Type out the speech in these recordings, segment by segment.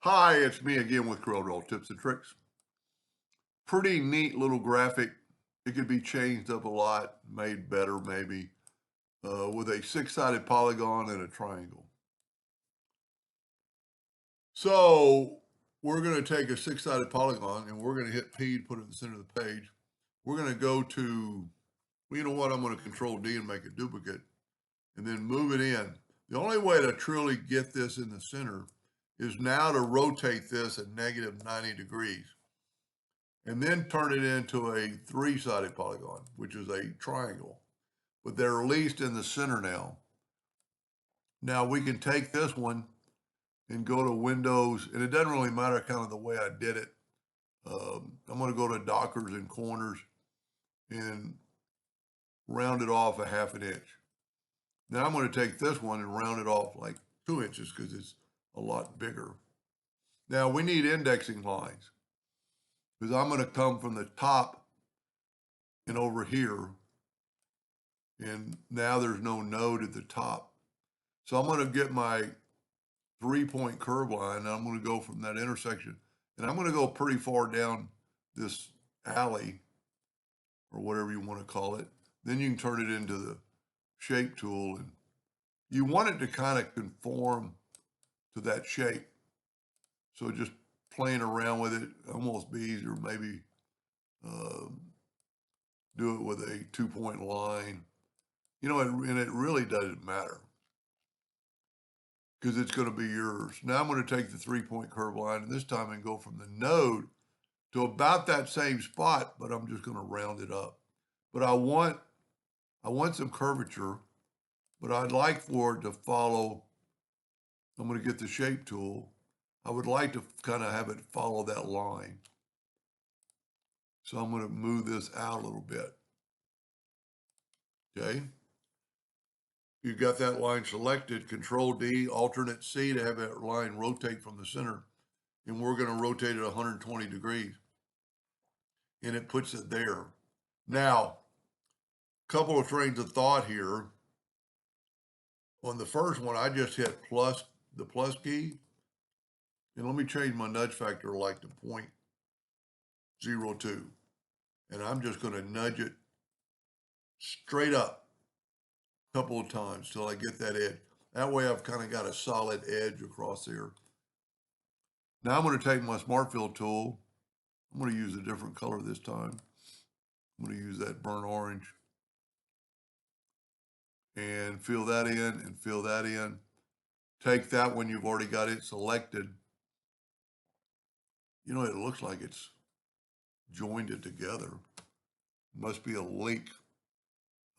Hi, it's me again with Corel Tips and Tricks. Pretty neat little graphic. It could be changed up a lot, made better maybe, with a six-sided polygon and a triangle. So we're going to take a six-sided polygon and we're going to hit P to put it in the center of the page. We're going to go to, well, you know what, I'm going to Control D and make a duplicate and then move it in. The only way to truly get this in the center is now to rotate this at negative 90 degrees. And then turn it into a three-sided polygon, which is a triangle. But they're at least in the center now. Now we can take this one and go to Windows, and it doesn't really matter kind of the way I did it. I'm going to go to Dockers and Corners and round it off a half an inch. Now I'm going to take this one and round it off like 2 inches because it's a lot bigger. Now we need indexing lines because I'm going to come from the top and over here. And now there's no node at the top. So I'm going to get my 3-point curve line and I'm going to go from that intersection and I'm going to go pretty far down this alley or whatever you want to call it. Then you can turn it into the shape tool and you want it to kind of conform to that shape. So just playing around with it almost be easier. Maybe do it with a 2-point line. You know, and it really doesn't matter because it's going to be yours. Now I'm going to take the 3-point curve line and this time and go from the node to about that same spot, but I'm just going to round it up. But I want some curvature, but I'd like for it to follow. I'm going to get the shape tool. I would like to kind of have it follow that line. So I'm going to move this out a little bit. Okay. You've got that line selected, Control D, Alternate C to have that line rotate from the center. And we're going to rotate it 120 degrees. And it puts it there. Now, a couple of trains of thought here. On the first one, I just hit the plus key. And let me change my nudge factor like to 0.02. And I'm just going to nudge it straight up a couple of times till I get that edge. That way I've kind of got a solid edge across there. Now I'm going to take my Smart Fill tool. I'm going to use a different color this time. I'm going to use that burnt orange. And fill that in and fill that in. Take that one, you've already got it selected. You know, it looks like it's joined it together. Must be a leak.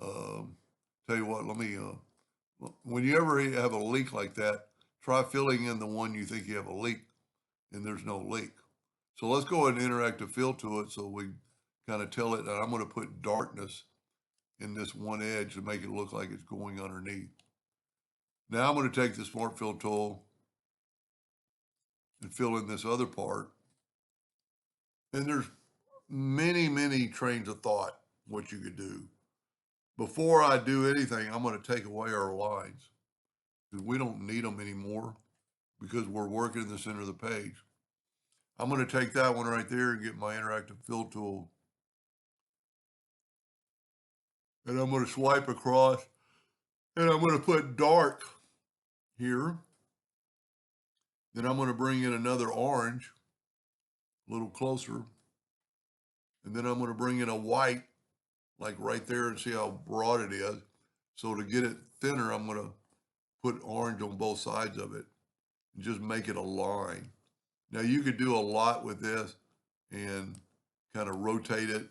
Tell you what, let me, when you ever have a leak like that, try filling in the one you think you have a leak and there's no leak. So let's go ahead and interactive fill to it so we kind of tell it. And I'm going to put darkness in this one edge to make it look like it's going underneath. Now I'm going to take the Smart Fill tool and fill in this other part. And there's many trains of thought what you could do. Before I do anything, I'm going to take away our lines because we don't need them anymore because we're working in the center of the page. I'm going to take that one right there and get my interactive fill tool. And I'm going to swipe across and I'm going to put dark here. Then I'm going to bring in another orange, a little closer. And then I'm going to bring in a white, like right there, and see how broad it is. So to get it thinner, I'm going to put orange on both sides of it and just make it a line. Now you could do a lot with this and kind of rotate it,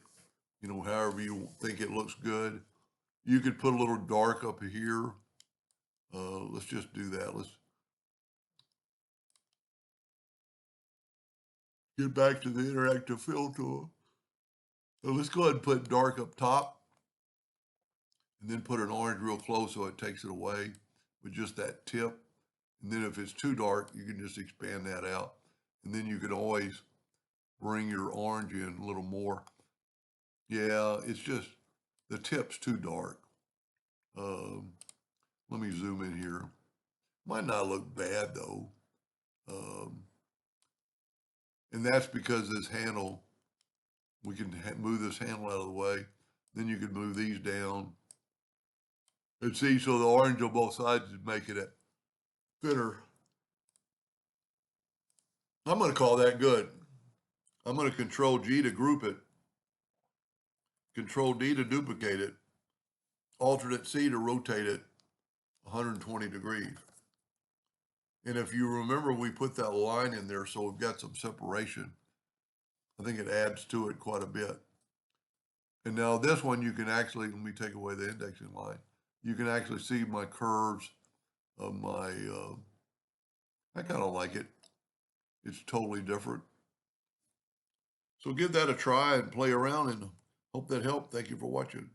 you know, however you think it looks good. You could put a little dark up here. Let's just do that. Let's get back to the interactive fill tool. So let's go ahead and put dark up top and then put an orange real close so it takes it away with just that tip. And then if it's too dark, you can just expand that out. And then you can always bring your orange in a little more. Yeah, it's just the tip's too dark. Let me zoom in here. Might not look bad though. And that's because this handle, we can move this handle out of the way. Then you can move these down. And see, so the orange on both sides is making it thinner. I'm going to call that good. I'm going to Control G to group it, Control D to duplicate it, Alternate C to rotate it 120 degrees. And if you remember, we put that line in there, so we've got some separation. I think it adds to it quite a bit. And now this one, you can actually, let me take away the indexing line. You can actually see my curves of my, I kind of like it. It's totally different. So give that a try and play around, and hope that helped. Thank you for watching.